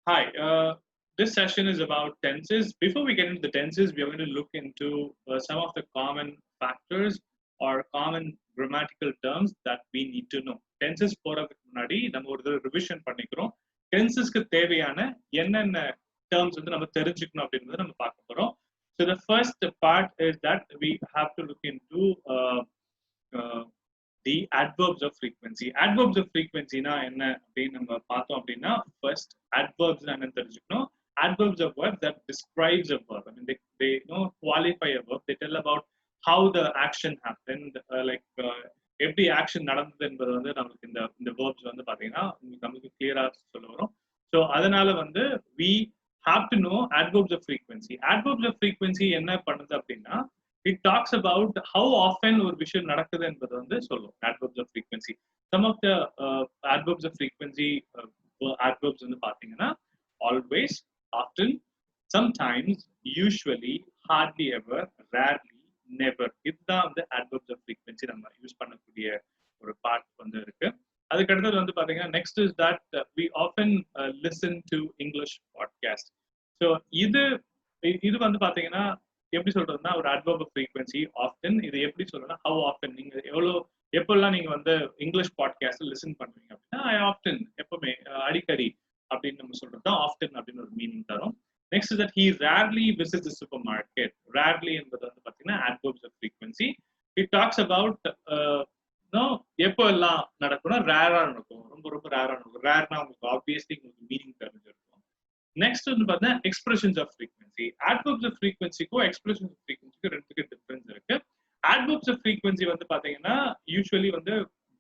Hi, this session is about tenses. Before we get into the tenses, we are going to look into some of the common factors or common grammatical terms that we need to know. Tenses போறதுக்கு முன்னாடி நம்ம ஒரு revision பண்ணிக்கிறோம். டென்சஸ்க்கு தேவையான என்னென்ன terms வந்து நம்ம தெரிஞ்சுக்கணும் அப்படின்றத நம்ம பார்க்க போறோம். So the first part is that we have to look into uh, the adverbs of frequency. Adverbs of frequency na enna அப்படினு நம்ம பார்த்தோம் அப்படின்னா first adverbs என்னன்னு தெரிஞ்சுக்கணும். Adverbs are verbs that describes a verb. I mean they qualify a verb. They tell about how the action happened, எப்படி action நடந்தது என்பது வந்து நமக்கு இந்த வேர்ப்ஸ் வந்து பாத்தீங்கன்னா நமக்கு கிளியரா சொல்ல வரும். ஸோ அதனால வந்து we have to know adverbs of frequency. Adverbs of frequency என்ன பண்ணுது அப்படின்னா it talks about how often ஒரு விஷயம் நடக்குது என்பது வந்து சொல்லும். Adverbs of frequency. Some of the adverbs of frequency adverbs வந்து பாத்தீங்கன்னா always, often, sometimes, usually, hardly ever, rarely, never. இதுதான் வந்து adverbs of frequency நம்ம யூஸ் பண்ணக்கூடிய ஒரு பார்ட் வந்து இருக்கு. அதுக்கு அடுத்தது வந்து பாத்தீங்கன்னா next is that we often listen to English podcast. So இது வந்து பாத்தீங்கன்னா எப்படி சொல்றதுன்னா ஒரு adverb of frequency often. இது எப்படி சொல்றதுன்னா how often நீங்க எப்பெல்லாம் நீங்க வந்து இங்கிலீஷ் பாட்காஸ்ட் லிசன் பண்ணுவீங்க அப்படின்னா I often எப்பவுமே அடிக்கடி அப்படின்னு நம்ம சொல்றது தான் often அப்படின்னு ஒரு மீனிங் தரும். Next is that he rarely visits the supermarket. Rarely என்பது வந்து பாத்தீங்கன்னா adverbs of frequency. It talks about எப்போ எல்லாம் நடக்கும்னா ரேரா நடக்கும், ரொம்ப ரொம்ப ரேரா நடக்கும். ரேர்னா உங்களுக்கு ஆப்வியஸ்லி உங்களுக்கு மீனிங் தெரிஞ்சிருக்கும். நெக்ஸ்ட் வந்து பாத்தீங்கன்னா expressions of frequency. adverbs of frequencyக்கும் எக்ஸ்பிரஷன்ஸ் ஆஃப் ஃப்ரீக்வன்சிக்கும் ரெண்டுக்கு டிஃபரன்ஸ் இருக்கு. adverbs of frequency வந்து பாத்தீங்கன்னா யூஸ்வலி வந்து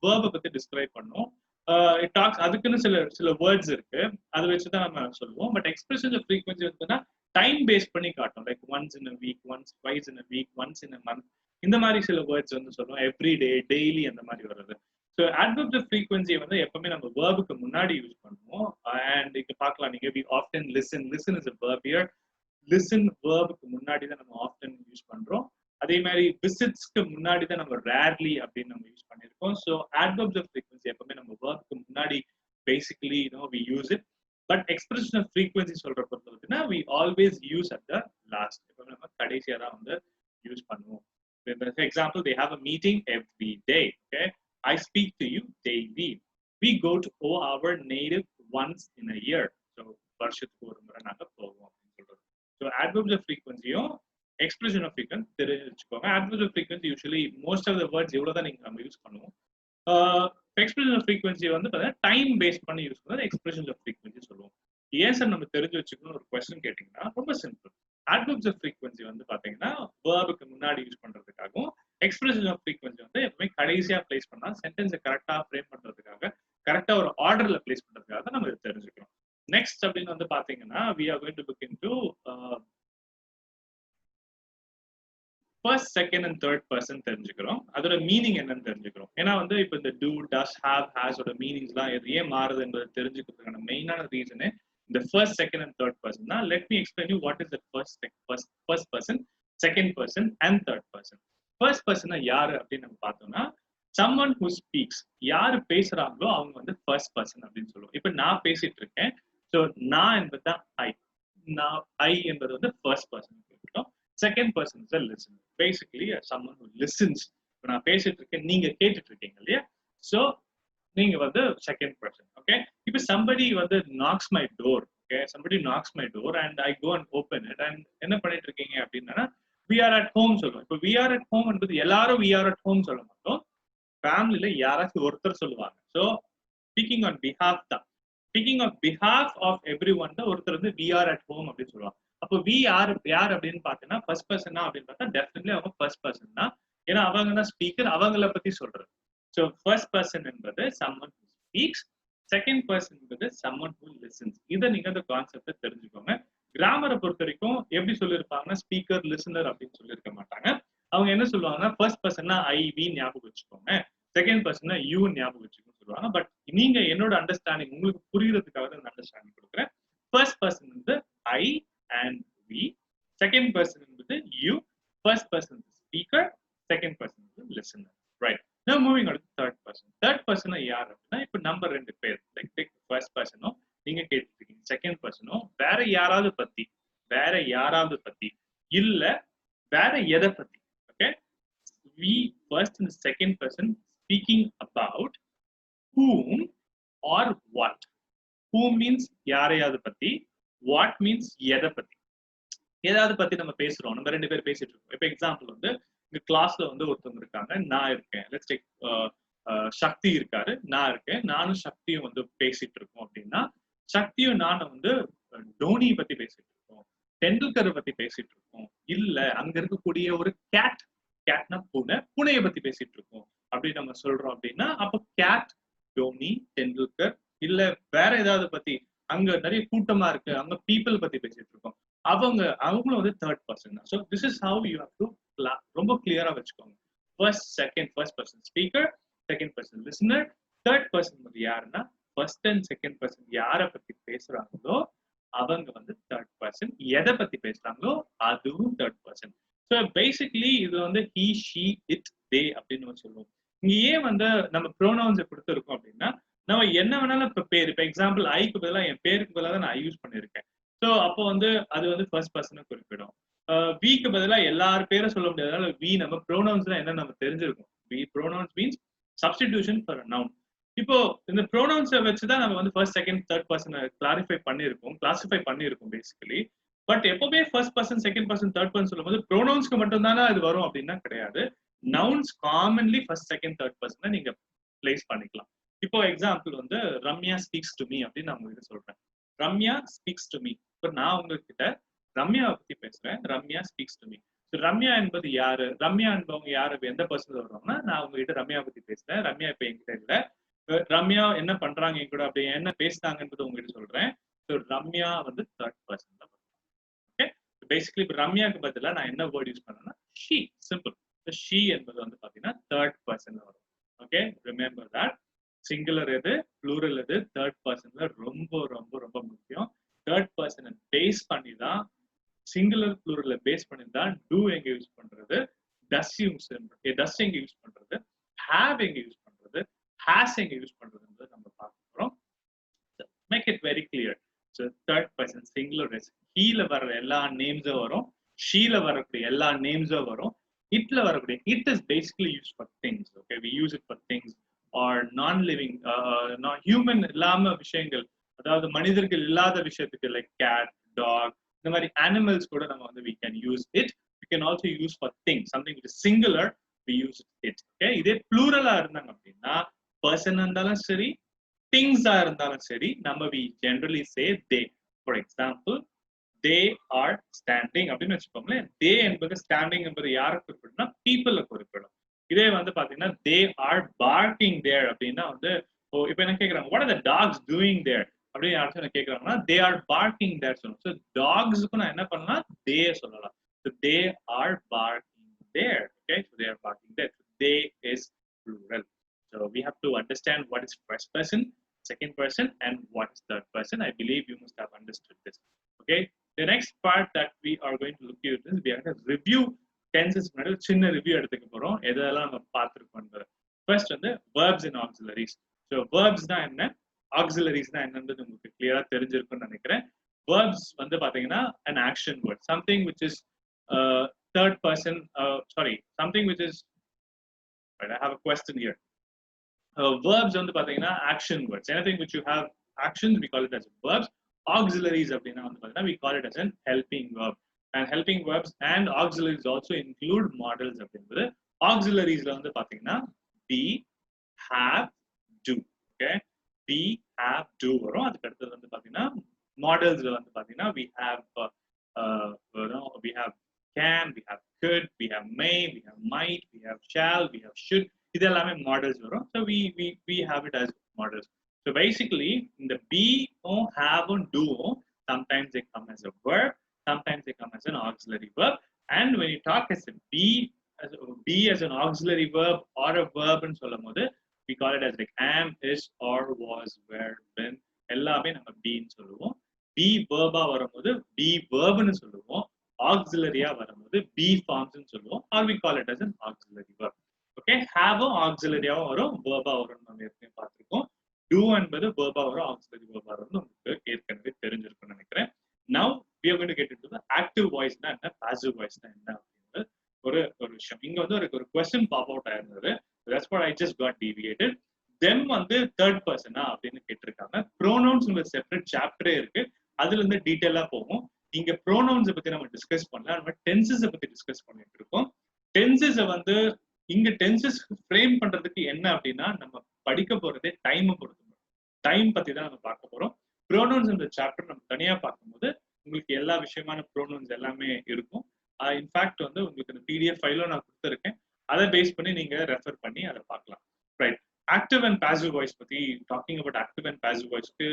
வேர்பை பத்தி டிஸ்கிரைப் பண்ணும். இட் டாக்ஸ் அதுக்குன்னு சில வேர்ட்ஸ் இருக்கு, அதை வச்சுதான் நம்ம சொல்லுவோம். பட் எக்ஸ்பிரஷன்ஸ் ஆஃப் ஃப்ரீக்வன்சி வந்து டைம் பேஸ் பண்ணி காட்டும். Like once in a week, once twice in a week, once in a month, இந்த மாதிரி சில வேர்ட்ஸ் வந்து சொல்லுவோம். எவ்ரி டே, டெய்லி அந்த மாதிரி வருது. ஸோ adverbs of frequency வந்து எப்பவுமே நம்ம வேர்புக்கு முன்னாடி யூஸ் பண்ணுவோம். அண்ட் இங்க பார்க்கலாம் நீங்க we often listen. Listen is a verb here. listen வேர்புக்கு முன்னாடி தான் நம்ம often யூஸ் பண்றோம். அதே மாதிரி விசிட்ஸ்க்கு முன்னாடி தான் நம்ம ரேர்லி அப்படின்னு நம்ம யூஸ் பண்ணிருக்கோம். ஸோ adverbs of frequency எப்பவுமே நம்ம வேர்புக்கு முன்னாடி basically we use it. But expression of frequency சொல்ற பொறுத்தவரைக்குன்னா we always use at the last. எப்பவுமே நம்ம கடைசியா தான் வந்து யூஸ் பண்ணுவோம். For example, they have a meeting every day. Okay, I speak to you daily. We go to our native once in a year. So வருஷத்துக்கு ஒரு முறை நாங்க போவோம் அப்படின்னு சொல்றது. So adverbs of frequency-யும் expression of frequency தெரிஞ்சு வச்சுக்கோங்க. adverbs of frequency usually most of the words இவ்வளவுதான் நீங்க நம்ம யூஸ் பண்ணுவோம். expression of frequency வந்து பார்த்தீங்கன்னா டைம் பேஸ் பண்ணி யூஸ் பண்ணுறது expressions of frequency சொல்லுவோம். ஏன் சார் நம்ம தெரிஞ்சு வச்சுக்கணும் ஒரு கொஸ்டின் கேட்டீங்கன்னா ரொம்ப சிம்பிள். adverbs of frequency வந்து பாத்தீங்கன்னா வேர்புக்கு முன்னாடி யூஸ் பண்றதுக்காகவும் expression of frequency வந்து எப்பவுமே கடைசியா பிளேஸ் பண்ணா சென்டென்ஸை கரெக்டா ஃப்ரேம் பண்றதுக்காக, கரெக்டா ஒரு ஆர்டர்ல பிளேஸ் பண்றதுக்காக நம்ம இதை தெரிஞ்சுக்கணும். நெக்ஸ்ட் அப்படின்னு வந்து பாத்தீங்கன்னா we are going to look into first, second and third person தெரிஞ்சுக்கிறோம். அதோட மீனிங் என்னன்னு தெரிஞ்சுக்கிறோம். ஏன்னா வந்து இப்போ இந்த டூ, டஸ், ஹேவ், ஹேஸோட மீனிங்ஸ்லாம் ஏன் மாறுது என்பதை தெரிஞ்சுக்கிறதுக்கான மெயினான ரீசனு இந்த first, second and third person தான். Let me explain you what is the first person, second person and third person. First பர்சனா யாரு அப்படின்னு நம்ம பார்த்தோம்னா someone who speaks. யாரு பேசுறாங்களோ அவங்க வந்து ஃபர்ஸ்ட் பர்சன் அப்படின்னு சொல்லுவோம். இப்போ நான் பேசிட்டு இருக்கேன். ஸோ நான் என்பது தான் ஐ என்பது வந்து first person. Second person is a listener. Basically, someone who listens. இப்போ நான் பேசிட்டு இருக்கேன், நீங்க கேட்டுட்டு இருக்கீங்க இல்லையா? ஸோ நீங்க வந்து செகண்ட் பர்சன். ஓகே, இப்போ somebody வந்து knocks my door. Okay, somebody knocks my door and I go and open it and என்ன பண்ணிட்டு இருக்கீங்க அப்படின்னா we are at home சொல்லுவோம். இப்போ we are at home என்பது எல்லாரும் we are at home சொல்ல மாட்டோம். ஃபேமிலியில யாராச்சும் ஒருத்தர் சொல்லுவாங்க. ஸோ ஸ்பீக்கிங் ஆன் பிஹாஃப் தான். Speaking on behalf of everyone தான் ஒருத்தர் வந்து we are at home அப்படின்னு சொல்லுவாங்க. அப்போ வி யார் அப்படின்னு பாத்தீங்கன்னா ஃபர்ஸ்ட் பர்சனா அப்படின்னு பார்த்தா டெஃபினெட்லி அவங்க ஃபர்ஸ்ட் பர்சன் தான். ஏன்னா அவங்க தான் ஸ்பீக்கர், அவங்கள பத்தி சொல்றது. ஸோ ஃபர்ஸ்ட் பர்சன் என்பது someone who speaks, second person என்பது someone who listens. இதை நீங்க அந்த கான்செப்டை தெரிஞ்சுக்கோங்க. கிராமரை பொறுத்த வரைக்கும் எப்படி சொல்லியிருப்பாங்கன்னா ஸ்பீக்கர், லிசனர் அப்படின்னு சொல்லியிருக்க மாட்டாங்க. அவங்க என்ன சொல்லுவாங்கன்னா ஃபர்ஸ்ட் பர்சன்னா ஐ, வி ஞாபகம் வச்சுக்கோங்க, செகண்ட் பர்சன்னா யூ ஞாபகம் வச்சுக்கோன்னு சொல்லுவாங்க. பட் நீங்க என்னோட அண்டர்ஸ்டாண்டிங் உங்களுக்கு புரியுறதுக்காக தான் அண்டர்ஸ்டாண்டிங் கொடுக்குறேன். ஃபர்ஸ்ட் பர்சன் வந்து ஐ and we, second person is you, first person is speaker, second person is listener. Right, now moving on to third person. Third person யார் அப்படின்னா இப்போ நம்பர் ரெண்டு பேர், லைக் first person நீங்க கேட்டுருக்கீங்க, செகண்ட் பர்சனோ வேற யாராவது பத்தி இல்ல வேற எதை பத்தி. Okay, we first in the second person speaking about whom or what. whom means யாரையாவது பத்தி, what means எதை பத்தி. ஏதாவது பத்தி நம்ம பேசுறோம், நம்ம ரெண்டு பேர் பேசிட்டு இருக்கோம். இப்ப எக்ஸாம்பிள் வந்து இந்த கிளாஸ்ல வந்து ஒருத்தவங்க இருக்காங்க, நான் இருக்கேன். லெட்ஸ் டேக் சக்தி இருக்காரு, நான் இருக்கேன். நானும் சக்தியும் வந்து பேசிட்டு இருக்கோம் அப்படின்னா, சக்தியும் நானும் வந்து டோனி பத்தி பேசிட்டு இருக்கோம், டெண்டுல்கரை பத்தி பேசிட்டு இருக்கோம், இல்ல அங்க இருக்கக்கூடிய ஒரு கேட்னா பூனையை பத்தி பேசிட்டு இருக்கோம் அப்படின்னு நம்ம சொல்றோம் அப்படின்னா, அப்போ கேட், டோனி, டெண்டுல்கர் இல்ல வேற ஏதாவது பத்தி, அங்க நிறைய கூட்டமா இருக்கு, அங்க பீப்புள் பத்தி பேசிட்டு இருக்கோம், அவங்களும் வந்து தேர்ட் பர்சன் தான். So this is how you have to ரொம்ப கிளியரா வச்சுக்கோங்க. First person speaker, second person listener, third person வந்து யாருன்னா ஃபர்ஸ்ட் அண்ட் செகண்ட் பர்சன் யாரை பத்தி பேசுறாங்களோ அவங்க வந்து தேர்ட் பர்சன், எதை பத்தி பேசுறாங்களோ அதுவும் தேர்ட் பர்சன். ஸோ பேசிக்லி இது வந்து ஹி, ஷி, இட், தே அப்படின்னு சொல்லுவோம். இங்க ஏன் வந்து நம்ம ப்ரோனவுன்ஸை கொடுத்துருக்கோம் அப்படின்னா, நம்ம என்ன வேணாலும் இப்ப பேர், இப்ப எக்ஸாம்பிள் ஐக்கு பதிலாக என் பேருக்கு பதிலாக தான் நான் யூஸ் பண்ணிருக்கேன். ஸோ அப்போ வந்து அது வந்து ஃபர்ஸ்ட் பர்சனை குறிப்பிடும். விக்கு பதிலாக எல்லாரும் பேரும் சொல்ல முடியாதனால வி நம்ம ப்ரோனவுன்ஸ்ல என்ன நம்ம தெரிஞ்சிருக்கும். We pronouns means substitution for a noun. இப்போ இந்த ப்ரோனவுன்ஸை வச்சுதான் நம்ம வந்து ஃபர்ஸ்ட் செகண்ட் தேர்ட் பர்சனை கிளாசிஃபை பண்ணியிருக்கோம் பேசிக்கலி. பட் எப்பவுமே first person second person third person சொல்லும்போது ப்ரோனவுன்ஸ்க்கு மட்டும் தானே அது வரும் அப்படின்னா கிடையாது. Nouns commonly first second third பர்சனை நீங்க பிளேஸ் பண்ணிக்கலாம். இப்போ எக்ஸாம்பிள் வந்து ரம்யா ஸ்பீக்ஸ் டு மீ அப்படின்னு நான் உங்ககிட்ட சொல்றேன். Ramya speaks to me. இப்போ நான் உங்ககிட்ட ரம்யாவை பத்தி பேசுறேன், Ramya speaks to me. Ramya என்பது யாரு, ரம்யா என்பவங்க யாரு, எந்த பர்சன் வருவாங்கன்னா நான் உங்ககிட்ட ரம்யா பத்தி பேசுறேன். ரம்யா இப்ப என்கிட்ட இல்ல, ரம்யா என்ன பண்றாங்க என் கூட, அப்படி என்ன பேசினாங்கன்றது உங்ககிட்ட சொல்றேன். ரம்யா வந்து தேர்ட் பர்சன் தான். ஓகே, பேசிக்கலி இப்ப ரம்யாக்கு பதிலா நான் என்ன வேர்ட் யூஸ் பண்ணேன்னா ஷீ. சிம்பிள். ஷீ என்பது வந்து பாத்தீங்கன்னா தேர்ட் பர்சன் வரும். Okay, remember that. சிங்குலர் எது, ப்ளூரல் எது, தேர்ட் பர்சன்ல ரொம்ப ரொம்ப ரொம்ப முக்கியம். தேர்ட் பர்சனை பேஸ் பண்ணி தான், சிங்குலர் ப்ளூரல்ல பேஸ் பண்ணி தான் டூ எங்க யூஸ் பண்றது, டஸ் எங்க யூஸ் பண்றது, ஹேவ் எங்க யூஸ் பண்றது, ஹேஸ் எங்க யூஸ் பண்றதுன்றது நம்ம பார்க்க போறோம். Make it very clear. So third person singular is ஹீல வர்ற எல்லா நேம்ஸும் வரும், ஷீல வரக்கூடிய எல்லா நேம்ஸும் வரும், இட்ல வரக்கூடிய it is basically use for things. Okay, we use it for things or non living, human இல்லாம விஷயங்கள், அதாவது மனிதர்கள் இல்லாத விஷயத்துக்கு லைக் கேட், டாக், இந்த மாதிரி அனிமல்ஸ் கூட நம்ம வந்து we can use it. We can also use for things, something which is singular, we use it. Okay, இதே ப்ளூரலா இருந்தாங்க அப்படின்னா பர்சன் இருந்தாலும் சரி, திங்ஸா இருந்தாலும் சரி, நம்ம we generally say they. For example, they are standing அப்படின்னு வச்சுக்கோங்களேன். they என்பது ஸ்டாண்டிங் என்பது யாரை குறிப்பிடும்னா பீப்புளை குறிப்பிடும். இதே வந்து பாத்தீங்கன்னா they are barking there அப்படின்னா வந்து, இப்ப என்ன கேக்குறாங்க, what are the dogs doing there அப்படின்னு யாராச்சும் என்ன கேக்குறாங்கன்னா they are barking there சொல்லணும். ஸோ டாக்ஸுக்கு நான் என்ன பண்ணலாம், they சொல்லலாம். So they are barking there. Okay, so they are barking there. So they is plural. So we have to understand what is first person, second person, and what is third person. I believe you must have understood this. Okay, the next part that we are going to look at is we are going to review tenses. சின்ன review எடுத்துக்க போறோம், எதெல்லாம் நம்ம பார்த்துருக்கோம். First வந்து verbs and auxiliaries. So verbs தான் என்ன, auxiliaries தான் என்னன்றது உங்களுக்கு கிளியரா தெரிஞ்சிருக்கும்னு நினைக்கிறேன். verbs வந்து பாத்தீங்கன்னா an action word, something which is third person, something which is, right, I have a question here. Verbs வந்து பாத்தீங்கன்னா action words, anything which you have actions we call it as verbs. Auxiliaries அப்படின்னா வந்து பாத்தீங்கன்னா we call it as an helping verb. And helping verbs and auxiliaries also include models அப்படின்றது. auxiliariesல வந்து பாத்தீங்கன்னா be, have, do. Okay, be, have, do வரும். அதுக்கு அடுத்தது வந்து பாத்தீங்கன்னா modelsல வந்து பாத்தீங்கன்னா we have can, we have could, we have may, we have might, we have shall, we have should. இது எல்லாமே models வரும். So we have it as models. So basically இந்த be, have, do sometimes they come as a verb, sometimes they come as an auxiliary verb. And when you talk as a be as an auxiliary verb or a verb ன்னு சொல்லும்போது we call it as like am, is, or, was, were, been. எல்லாமே நம்ம be ன்னு சொல்லுவோம். be verb வரும்போது be verb ன்னு சொல்லுவோம். auxiliary வரும்போது be forms ன்னு சொல்லுவோம், or we call it as an auxiliary verb. Okay, have auxiliary வரும், verb வரும். நம்ம ஏற்கனவே பார்த்திருக்கோம். do என்பது verb வரும், auxiliary verb வரும்னு உங்களுக்கு ஏற்கனவே தெரிஞ்சிருக்கும்னு நினைக்கிறேன். going to get into the active voice na enna passive voice na enna ஒரு விஷயம் இங்க வந்து ஒரு கொஸ்டின் பாப் அவுட் ஆயிருந்தது. That's what I just got deviated. Then வந்து தேர்ட் பர்சனா அப்படின்னு கேட்டிருக்காங்க. ப்ரோனவுன்ஸ் ஒரு செப்பரேட் சாப்டரே இருக்கு, அதுல இருந்து டீடைலா போகும். இங்க ப்ரோனவுன்ஸ் பத்தி நம்ம டிஸ்கஸ் பண்ணல, நம்ம டென்சஸ் பத்தி டிஸ்கஸ் பண்ணிட்டு இருக்கோம். டென்சஸ் வந்து இங்க டென்சஸ் ஃப்ரேம் பண்றதுக்கு என்ன அப்படின்னா நம்ம படிக்க போறதே டைம் பொறுத்து, டைம் பத்தி தான் நம்ம பார்க்க போறோம். ப்ரோனவுன்ஸ் இந்த சாப்டர் நம்ம தனியா பார்க்கும்போது உங்களுக்கு எல்லா விஷயமான ப்ரோனவுன்ஸ் எல்லாமே இருக்கும். இன்ஃபேக்ட் வந்து உங்களுக்கு இந்த பிடிஎஃப் ஃபைலும் நான் கொடுத்துருக்கேன், அதை பேஸ் பண்ணி நீங்க ரெஃபர் பண்ணி அதை பார்க்கலாம். Right, active and passive voice பத்தி talking about active and passive வாய்ஸ்க்கு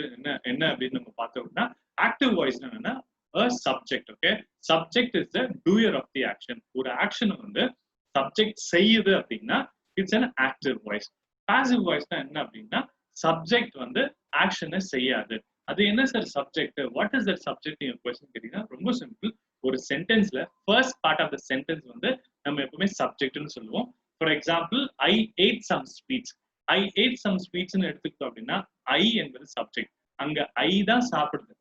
என்ன அப்படின்னு நம்ம பார்த்தோம்னா, ஆக்டிவ் வாய்ஸ் என்னன்னா a subject. Okay, subject is the doer of the action. ஒரு ஆக்ஷன் வந்து சப்ஜெக்ட் செய்யுது அப்படின்னா it's an active voice. Passive வாய்ஸ்னா என்ன அப்படின்னா சப்ஜெக்ட் வந்து ஆக்ஷனை செய்யாது. அது என்ன sir subject, what is that subject நீங்க क्वेश्चन கேட்டீங்கன்னா ரொம்ப சிம்பிள். ஒரு சென்டென்ஸ்ல first part of the sentence வந்து நம்ம எப்பவுமே சப்ஜெக்ட்னு சொல்லுவோம். For example I ate some sweets, I ate some ஸ்வீட்ஸ்னு எடுத்துக்கிட்டோம் அப்படின்னா ஐ என்பது சப்ஜெக்ட். அங்க ஐ தான் சாப்பிடுது,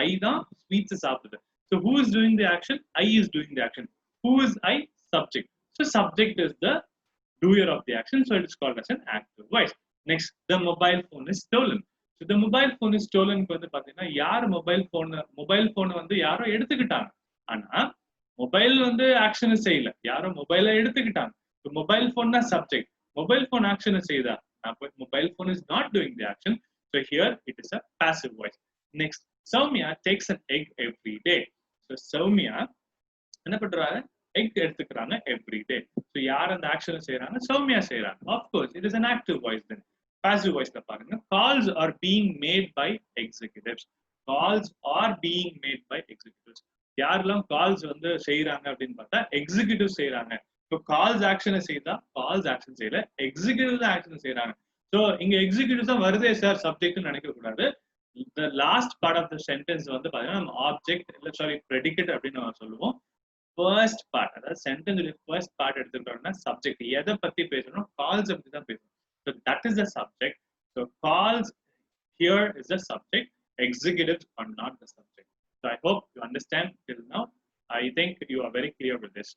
ஐ தான் ஸ்வீட்ஸ் சாப்பிடுது. So who is doing the action? I is doing the action. Who is I? Subject. So subject is the doer of the action. So it is called as an active voice. Next, the mobile phone is stolen. So the mobile phone is stolen வந்து பாத்தீங்கன்னா யார் mobile phone வந்து யாரோ எடுத்துக்கிட்டாங்க. ஆனா mobile வந்து action செய்யல, யாரோ மொபைலை எடுத்துக்கிட்டாங்க. மொபைல் போன் தான் சப்ஜெக்ட், மொபைல் போன் ஆக்ஷன் செய்தா, mobile phone is not doing the action. So here it is a passive voice. Next, Soumya takes an egg every day. So Soumya என்ன பண்றாங்க, egg எடுத்துக்கிறாங்க every day. So யார் அந்த action செய்யறாங்க, Soumya செய்யறாங்க. Of course it is an active voice. Then passive voice ல பாருங்க, calls are being made by executives. Calls are being made by executives. யாரெல்லாம் கால்ஸ் வந்து செய்யறாங்க அப்படின்னு பார்த்தா எக்ஸிகியூட்டிவ் செய்யறாங்க. இப்போ கால்ஸ் ஆக்ஷனை செய்தா கால்ஸ் ஆக்ஷன் செய்யல, எக்ஸிகியூட்டிவ் தான் ஆக்ஷன் செய்யறாங்க. ஸோ இங்க எக்ஸிகியூட்டிவ் தான் வருதே சார் சப்ஜெக்ட் நினைக்க கூடாது. The last part of the sentence வந்து பாத்தீங்கன்னா நம்ம ஆப்ஜெக்ட் இல்ல சாரி ப்ரெடிகேட் அப்படின்னு நம்ம சொல்லுவோம். ஃபர்ஸ்ட் பார்ட், அதாவது சென்டென்ஸ் ஃபர்ஸ்ட் பார்ட் எடுத்துக்கிட்டோம்னா சப்ஜெக்ட் எதை பத்தி பேசணும், கால்ஸ் பத்தி தான் பேசணும். So that is the subject. So calls here is the subject, executives are not the subject. So I hope you understand till now. I think you are very clear with this.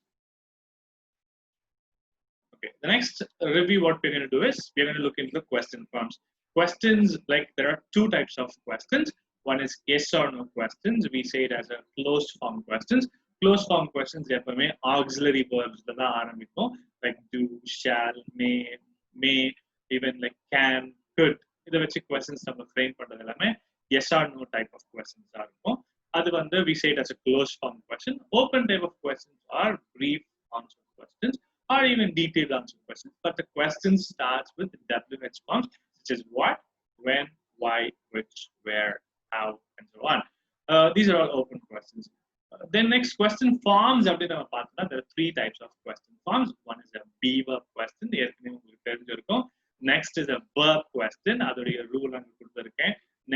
Okay, the next review what we're going to do is we're going to look into the question forms. Questions, like there are two types of questions. One is yes or no questions. We say it as a closed form questions. Closed form questions எப்பவுமே auxiliary verbs தான் ஆரம்பிக்கும், like do, shall, may, even like can, could. இதை வச்சு questions நம்ம frame பண்றது எல்லாமே yes or no type of questions தான் இருக்கும். அது வந்து we say it as a closed form question. Open type of questions are brief answer questions or even detailed answer questions, but the question starts with WH forms, which is what, when, why, which, where, how, and so on. These are all open questions. Then next, question forms. There are three types of question forms. One is a be verb question. Next is a verb question.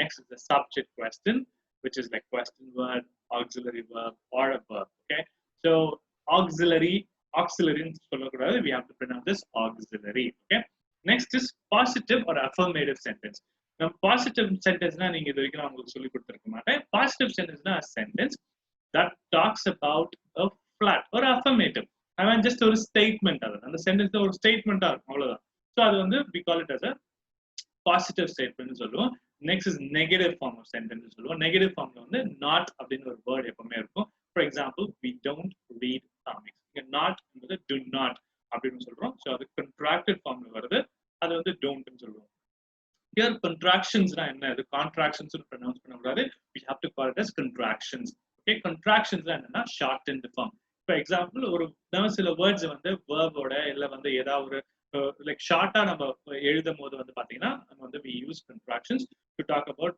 Next is a subject question, which is like question word, auxiliary verb, or a verb. Okay, so auxiliary we have to pronounce this auxiliary. Okay, next is positive or affirmative sentence. Now positive sentence na neenga idhukku na ungalku solli kuduthirukka maten. Positive sentence na a sentence that talks about a flat or affirmative. I mean just a statement adu and the sentence or statement ah avladha. So adu vandu we call it as a positive statement nu solluvom. Next is negative form of sentence nu solluvom. Negative form la vandu not அப்படின ஒரு word எப்பவுமே இருக்கும். For example, we don't read comics. Not என்பது do not அப்படினு சொல்றோம். So அது contracted form ல வருது, அது வந்து don't னு சொல்றோம். Here contractions na enna, இது contractions னு pronounce பண்ண கூடாது, we have to call it as contractions. Okay, contractions la enna shortened form. For example, ஒரு சில words வந்து verb ஓட இல்ல வந்து ஏதாவது ஒரு like shorter நம்ம எழுதும் போது வந்து பாத்தீங்கன்னா நம்ம வந்து we use contractions to talk about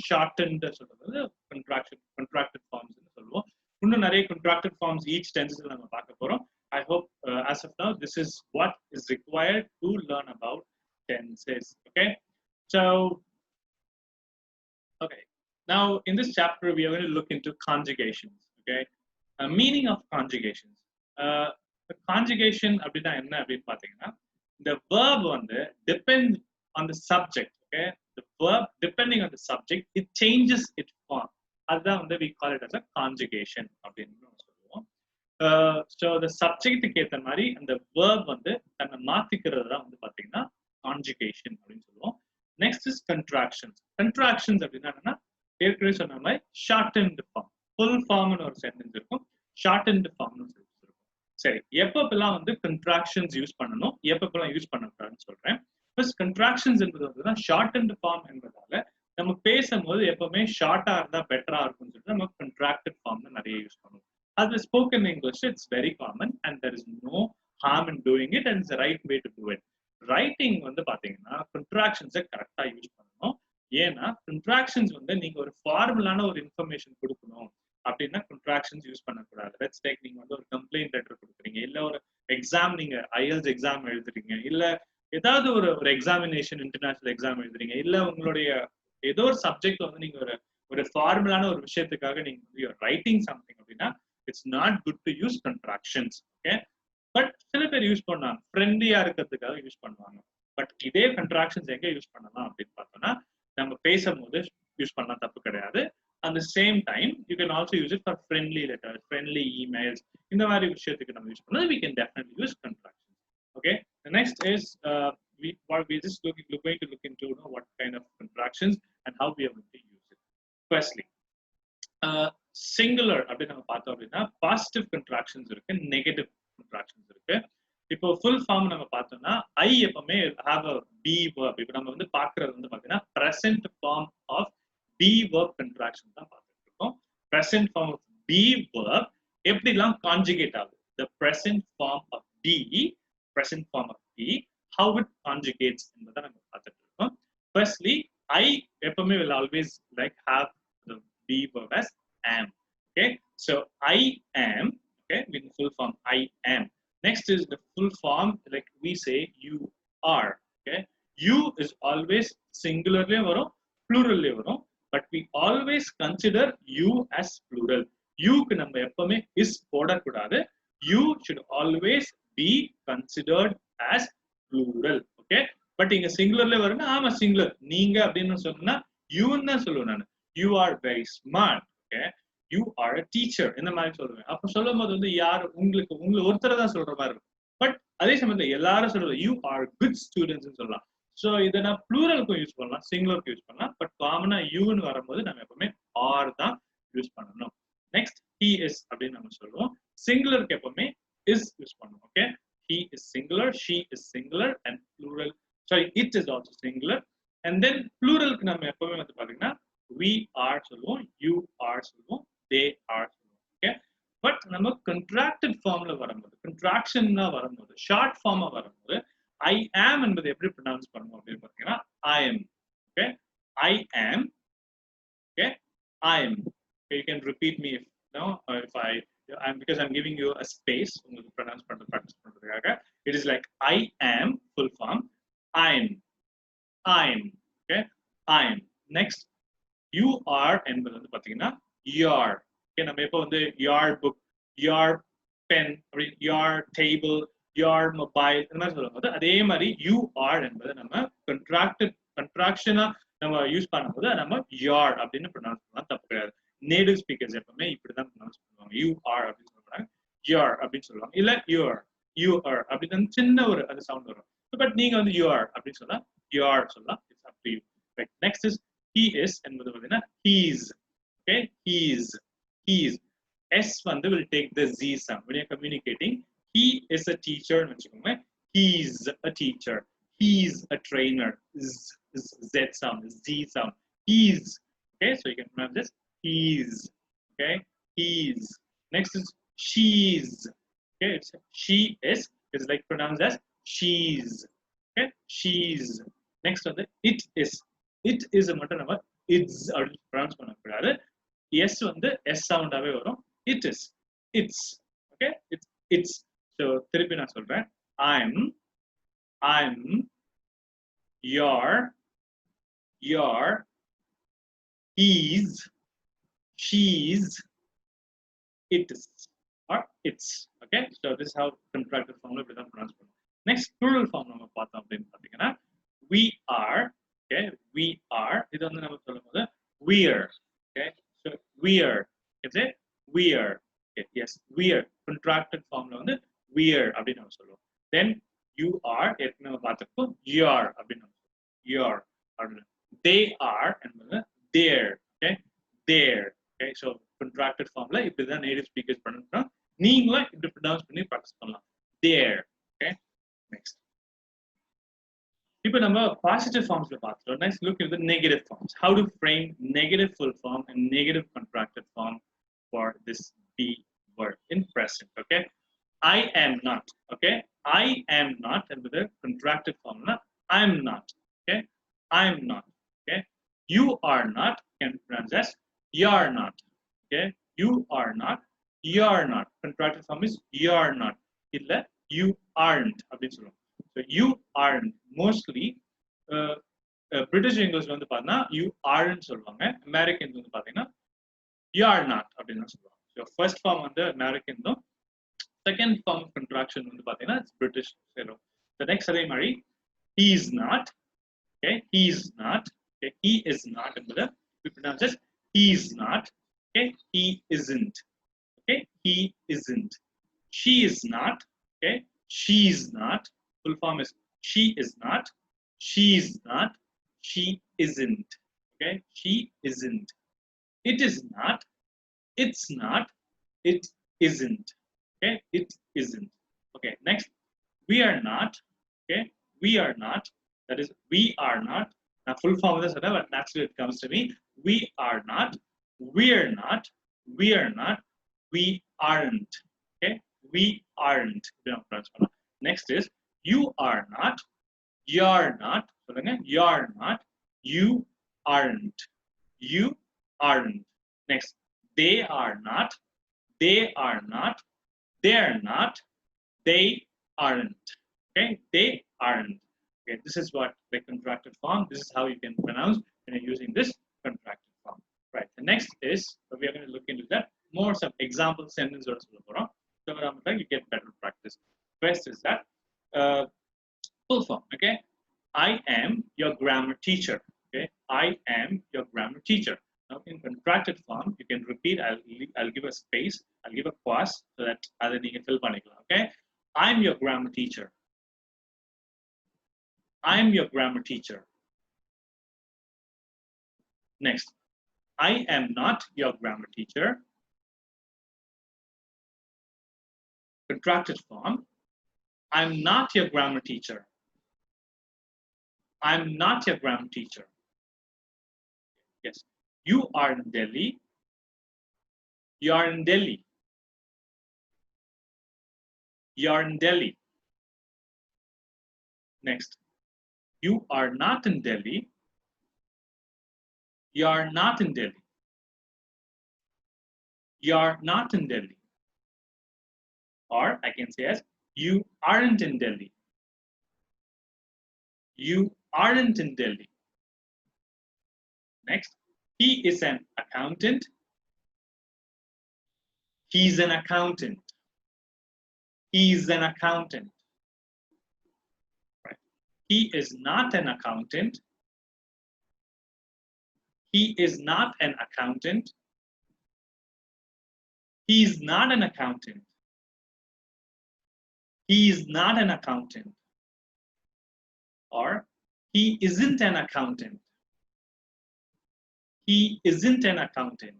shortened சொல்றது contracted forms னு சொல்லுவோம். இன்னும் நிறைய contracted forms each tenses நம்ம பார்க்க போறோம். I hope as of now this is what is required to learn about tenses. Okay, so okay, now in this chapter we are going to look into conjugations. Okay, meaning of conjugations. The conjugation அப்படினா என்ன அப்படினு பாத்தீங்கன்னா the verb வந்து depends on the subject. Okay, the verb depending on the subject it changes its form. அதுதான் வந்து we call it as a conjugation அப்படின்னு சொல்லுவோம். So the சப்ஜெக்ட்டுக்கு ஏற்ற மாதிரி அந்த verb வந்து தன்னை மாத்திக்கிறது தான் வந்து பாத்தீங்கன்னா conjugation அப்படின்னு சொல்லுவோம். Next is contractions. கண்ட்ராக்ஷன்ஸ் அப்படின்னா என்னன்னா ஏற்கனவே சொன்ன மாதிரி ஷார்ட்டன்டு ஃபார்ம், ஃபுல் ஃபார்ம்னு ஒரு சென்டென்ஸ் இருக்கும், ஷார்ட்டன்டு ஃபார்ம்னு ஒரு சென்டென்ஸ் இருக்கும். சரி, எப்பப்பெல்லாம் வந்து கண்ட்ராக்ஷன்ஸ் யூஸ் பண்ணணும், எப்பப்பெல்லாம் யூஸ் பண்ணக்கூடாதுன்னு சொல்றேன். ஃபர்ஸ்ட் கண்ட்ராக்ஷன்ஸ் என்பது வந்து ஷார்ட்டன்டு ஃபார்ம் என்பதால நம்ம பேசும்போது எப்பவுமே ஷார்ட்டா இருந்தா பெட்டரா இருக்கும்னு சொல்லிட்டு நம்ம கண்ட்ராக்டட் ஃபார்ம் நிறைய யூஸ் பண்ணுவோம். அது spoken English it's very common and there is no harm in doing it and it's right way to do it. Writing வந்து பாத்தீங்கன்னா கண்ட்ராக்ஷன்ஸை கரெக்டா யூஸ் பண்ணணும். ஏன்னா கண்ட்ராக்ஷன்ஸ் வந்து நீங்க ஒரு ஃபார்முலான ஒரு இன்ஃபர்மேஷன் கொடுக்கணும் அப்படின்னா கண்ட்ராக்ஷன்ஸ் யூஸ் பண்ணக்கூடாது. லெட்ஸ் டேக் நீங்க வந்து ஒரு கம்ப்ளைண்ட் லெட்டர் கொடுக்குறீங்க, இல்ல ஒரு எக்ஸாம் நீங்க ஐஎல்ஸ் எக்ஸாம் எழுதுறீங்க, இல்ல ஏதாவது ஒரு எக்ஸாமினேஷன் இன்டர்நேஷனல் எக்ஸாம் எழுதுறீங்க, இல்ல உங்களுடைய ஏதோ ஒரு சப்ஜெக்ட் வந்து நீங்க ஒரு ஃபார்முலான ஒரு விஷயத்துக்காக நீங்க ரைட்டிங் சம்திங் அப்படின்னா it's not good to use contractions. Okay, but சில பேர் யூஸ் பண்ணுவாங்க, ஃப்ரெண்ட்லியா இருக்கிறதுக்காக யூஸ் பண்ணுவாங்க. பட் இதே கண்ட்ராக்ஷன்ஸ் எங்க யூஸ் பண்ணலாம் அப்படின்னு பார்த்தோம்னா நம்ம பேசும்போது யூஸ் பண்ணலாம், தப்பு கிடையாது. அந்த same time you can also use it for friendly letters, friendly emails, இந்த மாதிரி விஷயத்துக்கு நம்ம யூஸ் பண்ணது we can definitely use contractions. Okay, the next is we just going to look into what kind of contractions and how we are going to use it. Firstly, singular அப்படின்னு நம்ம பார்த்தோம் அப்படின்னா positive contractions இருக்கு, negative contractions இருக்கு. இப்போ full form நம்ம பார்த்தோம்னா ஐ எப்பவுமே ஹேவ் அ பி வெர்ப். இப்போ நம்ம வந்து பார்க்கறது வந்து பார்த்தீங்கன்னா present form of be verb contraction தான் பார்த்துட்டு இருக்கோம். Present form of be verb எப்படிலாம் கான்ஜுகேட் ஆகுது, the present form of be, present form of be, how it conjugates என்பதை நம்ம பார்த்துட்டு இருக்கோம். Firstly, I எப்பவுமே will always like have the be verb as am. Okay, so I am. Okay, in full form I am. Next is the full form, like we say you are. Okay, you is always singularly varum, plurally varum, but we always consider you as plural. You க்கு நம்ம எப்பவுமே is போடக்கூடாது. You should always be considered as plural. Okay, but இங்க சிங்குலர்ல வரும்னா ஆமா singular, நீங்க அப்படின்னு சொன்னா யூன்னு தான் சொல்லுவேன் நான். You are very smart. Okay, you are a teacher, இந்த மாதிரி சொல்லுவேன். அப்ப சொல்லும் போது வந்து யார் உங்களுக்கு ஒருத்தர் தான் சொல்ற மாதிரி இருக்கும். பட் அதே சமயத்துல எல்லாரும் சொல்றது you are good students சொல்லலாம். ஸோ இதை நான் ப்ளூரலுக்கும் யூஸ் பண்ணலாம், சிங்குலருக்கும் யூஸ் பண்ணலாம். பட் காமனா யூன்னு வரும்போது நம்ம எப்பவுமே ஆர் தான் யூஸ் பண்ணணும். நெக்ஸ்ட் he is அப்படின்னு நம்ம சொல்லுவோம். சிங்குலருக்கு எப்பவுமே is யூஸ் பண்ணுவோம். Okay, he is singular, she is singular, and plural, sorry, it is also singular. And then pluralக்கு நம்ம எப்பவுமே வந்து பாத்தீங்கன்னா we are சொல்லுவோம், you are சொல்லுவோம், they are சொல்லுவோம். ஓகே, பட் நம்ம contracted ஃபார்ம்ல வரும்போது, contractionனா வரும்போது, ஷார்ட் ஃபார்மா வரும்போது I am என்பதை எப்படி ப்ரொனவுன்ஸ் பண்ணுவோம் அப்படின்னு பாத்தீங்கன்னா I am. Okay, I am. Okay, I am. Okay, you can repeat me if no, if because I'm giving you a space உங்களுக்கு pronounce பண்றது practice பண்றதுக்காக. It is like I am full form, I'm. Okay, I'm. Next, you are என்பது வந்து பாத்தீங்கன்னா your. Okay, நம்ம எப்போ வந்து your book, your pen, your table, your mobile இந்த மாதிரி சொல்லும்போது அதே மாதிரி you are என்பதை நம்ம கண்ட்ராக்ஷனா நம்ம யூஸ் பண்ணும்போது நம்ம your அப்படின்னு ப்ரொனவுன்ஸ் பண்ணலாம், தப்பு கிடையாது. நேட்டிவ் ஸ்பீக்கர்ஸ் எப்பவுமே இப்படிதான் ப்ரொனவுன்ஸ் பண்ணுவாங்க. you are அப்படின்னு சொல்றாங்க, your அப்படின்னு சொல்லுவாங்க, இல்ல you are அப்படின்னு சின்ன ஒரு அது சவுண்ட் வரும். பட் நீங்க வந்து you are அப்படின்னு சொன்னா your சொல்லலாம். It's up to you. Right, next is he is என்பது பார்த்தீங்கன்னா he's. Okay, he's. S வந்து will take the Z sound when you're communicating. He is a teacher னு வெச்சுக்கோங்க, he's a teacher, he's a trainer, Z sound, Z sound, he's. Okay, so you can pronounce this he's. Okay, he's. Next is she's. Okay, it's she is like pronounced as she's. Okay, she's. Next one, it is. It is மட்டும் நம்ம it's அப்படி pronounce பண்ணக்கூடாது. S வந்து S சவுண்டாவே வரும். It is, it's. Okay, it's. So திருப்பி நான் சொல்றேன், I'm, your, he's, she's, it is, or it's. Okay, so this is how contracted form இப்படி தான் ப்ரொனவுன்ஸ் பண்ணுவோம். நெக்ஸ்ட் plural form நம்ம பார்த்தோம் அப்படின்னு பார்த்தீங்கன்னா we are. Okay, we are. இது வந்து நம்ம சொல்லும்போது we're. Okay, so we're. Is it? We're. Okay, yes, we're. Contracted form on the we're. Then you are. You're. You're. They are. And they're. Okay. There. Okay. So contracted form like if the native speakers pronounce நீங்களும் இப்படி pronounce பண்ணி practice பண்ணலாம். There. Okay. Next. இப்போ நம்ம positive forms பார்த்தோம். Next look at the negative forms. How to frame negative full form and negative contracted form for this be word in present. Okay. I am not. Okay. I am not and with the contracted form. I'm not. Okay. I'm not. Okay. You are not can pronounce as you're not. Okay. You are not. You're not. Contracted form is you're not. Illa you aren't. So you aren't. Mostly British English வந்து பார்த்தீங்கன்னா you aren't சொல்லுவாங்க. Americans வந்து பார்த்தீங்கன்னா you are not அப்படின்னு சொல்லுவாங்க. So first form வந்து American தான். Second form of contraction வந்து பார்த்தீங்கன்னா it's British. The next அதே மாதிரி he is not. Okay, he is not. Okay, he is not என்பது we pronounce as he is not. Okay, he isn't. Okay, he isn't. She is not. Okay, she is not. Full form is she is not. She is not. She isn't. Okay, she isn't. It is not. It's not. It isn't. Okay, it isn't. Okay, next we are not. Okay, we are not. That is we are not. Now full form of this, but naturally it comes to me. We are not. We are not. We are not. We aren't. Okay, we aren't. Next is you are not. You're not. You're not. You aren't. You aren't. Next, they are not. They are not. They're not. They aren't. Okay, they aren't. Okay, this is what the contracted form. This is how you can pronounce when you're using this contracted form. Right. The next is we are going to look into that more some example sentences or so you get better practice. First is that full form. Okay, I am your grammar teacher. Okay, I am your grammar teacher. Now in contracted form, you can repeat. I'll give a space. I'll give a pause so that other you can fill panikalam. Okay, I'm your grammar teacher. I'm your grammar teacher. Next, I am not your grammar teacher. Contracted form. I'm not your grammar teacher. I'm not your grammar teacher. Yes. You are in Delhi. You are in Delhi. You are in Delhi. Next. You are not in Delhi. You are not in Delhi. You are not in Delhi. Or I can say as you aren't in Delhi. You aren't in Delhi. Next, he is an accountant. He's an accountant. He's an accountant. Right. He is not an accountant. He is not an accountant. He's not an accountant. He is not an accountant. Or he isn't an accountant. He isn't an accountant.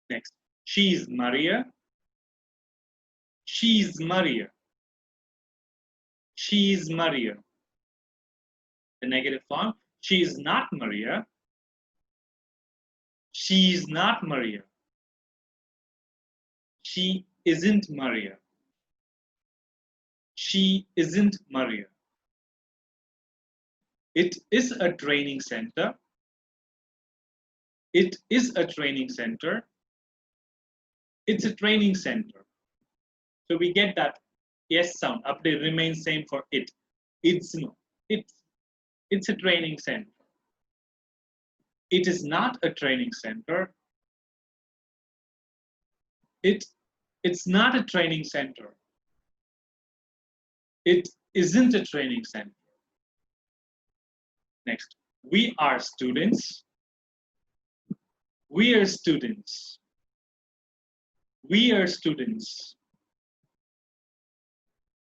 Next, she's Maria. She's Maria. She's Maria. The negative form, she's not Maria. She's not Maria. She isn't Maria. She isn't Maria. It is a training center. It is a training center. It's a training center. So we get that yes sound. Update remains same for it. It's no. It's a training center. It is not a training center. It's not a training center. It isn't a training center. Next, we are students. We are students. We are students.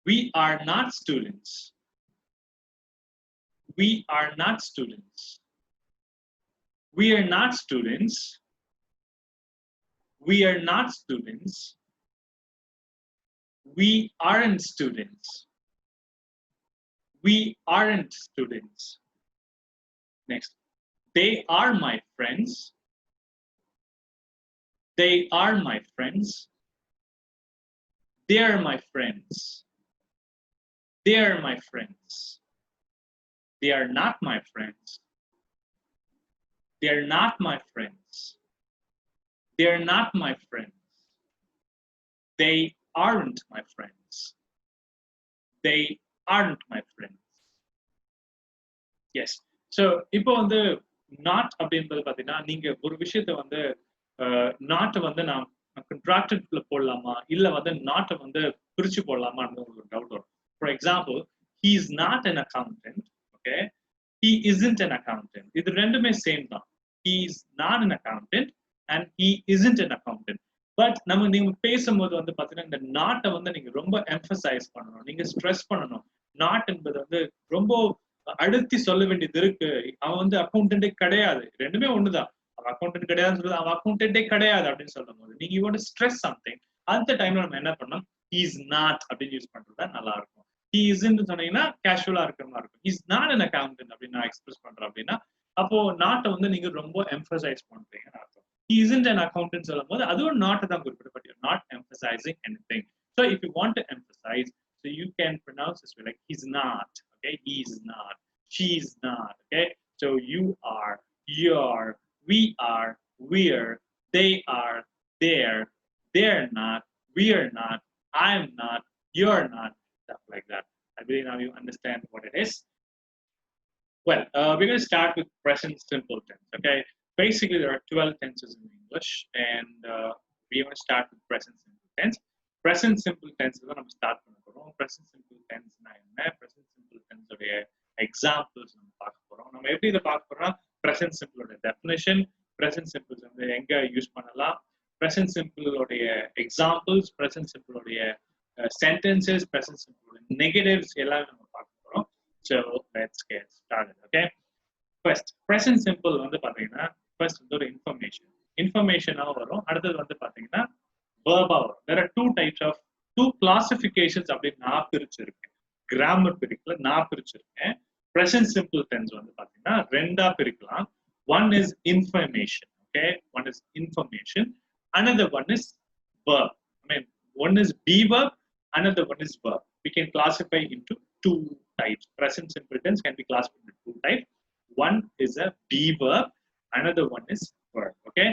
We are not students. We are not students. We are not students. We are not students. We aren't students. We aren't students. Next. They are my friends. They are my friends. They are my friends. They are my friends. They are not my friends. They are not my friends. They are not my friends. They aren't my friends. They aren't my friends. Yes. So இப்போ வந்து not அப்படின்றது பார்த்தீங்கன்னா நீங்க ஒரு விஷயத்தை வந்து not வந்து நான் contractedல போடலாமா இல்ல வந்து not வந்து பிரிச்சு போடலாமான்னு ஒரு டவுட் வரும். For example, he is not an accountant. Okay, he isn't an accountant. இது ரெண்டுமே சேம் தான். He is not an accountant and he isn't an accountant. But நீங்க பேசும்போது வந்து பாத்தீங்கன்னா இந்த நாட்டை வந்து நீங்க ரொம்ப எம்பசைஸ் பண்ணணும், நீங்க ஸ்ட்ரெஸ் பண்ணணும். நாட் என்பது வந்து ரொம்ப அழுத்தி சொல்ல வேண்டியது இருக்கு. அவன் வந்து அக்கௌண்டன்டே கிடையாது, ரெண்டுமே ஒண்ணுதான். அவன் அக்கௌண்டன்ட் கிடையாதுன்னு சொல்றது அவன் அக்கௌண்டன்டே கிடையாது அப்படின்னு சொல்லும் போது நீங்க you want to stress something, அந்த டைம்ல நம்ம என்ன பண்ணணும், he is not அப்படின்னு யூஸ் பண்றதா நல்லா இருக்கும். he isn't சொன்னீங்கன்னா கேஷுவலா இருக்கிற மாதிரி இருக்கும். he is not an accountant அப்படின்னு நான் எக்ஸ்பிரஸ் பண்றேன் அப்படின்னா அப்போ நாட்டை வந்து நீங்க ரொம்ப எம்பசைஸ் பண்றீங்கன்னு அர்த்தம். he isn't an accountant சொல்லும் போது அதுவும் நாட்டை தான் குறிப்பிட்டு, but you're not emphasizing anything. So if you want to emphasize, so you can pronounce this way like he's not, okay, he's not, she's not, okay. So you are, you're, we are, we're, they are, they're not, we're not, I'm not, you're not, stuff like that. I believe now you understand what it is. Well, we're going to start with present simple tense, okay. Basically, there are 12 tenses in English, and we're going to start with present simple tense. Present simple tense is நம்ம start பண்ண போறோம். present simple tense என்ன, present simple tense உடைய examples நம்ம பார்க்க போறோம். நம்ம எப்படி இதை பார்க்க போறோம், present simple உடைய டெஃபினிஷன், present simple வந்து எங்க யூஸ் பண்ணலாம், present simple உடைய எக்ஸாம்பிள்ஸ், present simple உடைய sentences, present simple உடைய negatives எல்லாம் நம்ம பார்க்க போறோம். So let's get started, okay. First, present simple வந்து பாத்தீங்கன்னா first வந்து ஒரு இன்ஃபர்மேஷனா வரும். அடுத்தது வந்து பாத்தீங்கன்னா verb-ஆ வரும். There are two classifications அப்படின்னு நான் பிரிச்சிருக்கேன். கிராமர் பிரிக்கல, நான் பிரிச்சிருக்கேன். present simple tense வந்து பாத்தீங்கன்னா ரெண்டா பிரிக்கலாம். One is information, okay, one is information, another one is verb. I mean, one is be verb, another one is verb. We can classify into two types. Present simple tense can be classified into two types. One is a be verb, another one is verb, okay.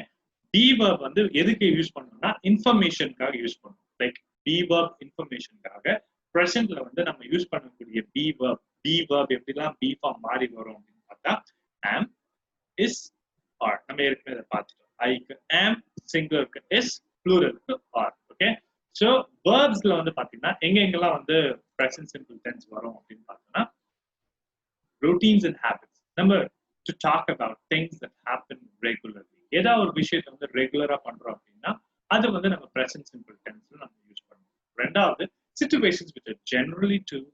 be verb வந்து எதுக்கு use பண்ணணும்னா இன்ஃபர்மேஷனுக்காக use பண்ணணும். Like be verb இன்ஃபர்மேஷனுக்காக presentல வந்து நம்ம use பண்ணக்கூடிய be verb எப்படிலாம் be form மாறி வரும் அப்படின்னு பார்த்தா am, is, are. நம்ம ஏற்கனவே இதை பார்த்துட்டோம். ஐக்கு am, சிங்குலருக்கு is, ப்ளூரலுக்கு are, ஓகே. ஸோ verbsல வந்து பாத்தீங்கன்னா எங்கெங்கெல்லாம் வந்து present simple tense வரும் அப்படின்னு பார்த்தோம்னா routines and habits. Number to talk about things that happen regularly. ஏதாவது ஒரு விஷயத்தை வந்து ரெகுலரா பண்றோம் அப்படின்னா அது வந்து நம்ம present simple tense நம்ம யூஸ் பண்ணுவோம். ரெண்டாவது situations which are generally true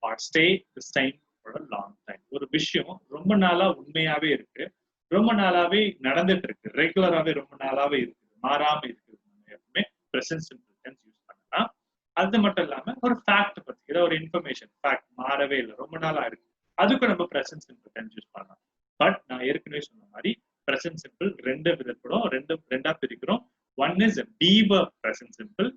or stay the same for a long time. ஒரு விஷயம் ரொம்ப நாளா உண்மையாவே இருக்கு, ரொம்ப நாளாவே நடந்துட்டு இருக்கு, ரெகுலராவே ரொம்ப நாளாவே இருக்கு, மாறாம இருக்கு, எப்பவுமே present simple tense யூஸ் பண்ணலாம். அது மட்டும் இல்லாம ஒரு ஃபேக்ட் பத்தி ஏதோ ஒரு இன்ஃபர்மேஷன், ஃபேக்ட் மாறவே இல்லை, ரொம்ப நாளா இருக்கு, அதுக்கு நம்ம present simple tense யூஸ் பண்ணலாம். பட் நான் ஏற்கனவே சொன்ன மாதிரி present simple ரெண்டு விதப்படும், ரெண்டா பிரிக்கிறோம். One is a be verb present simple,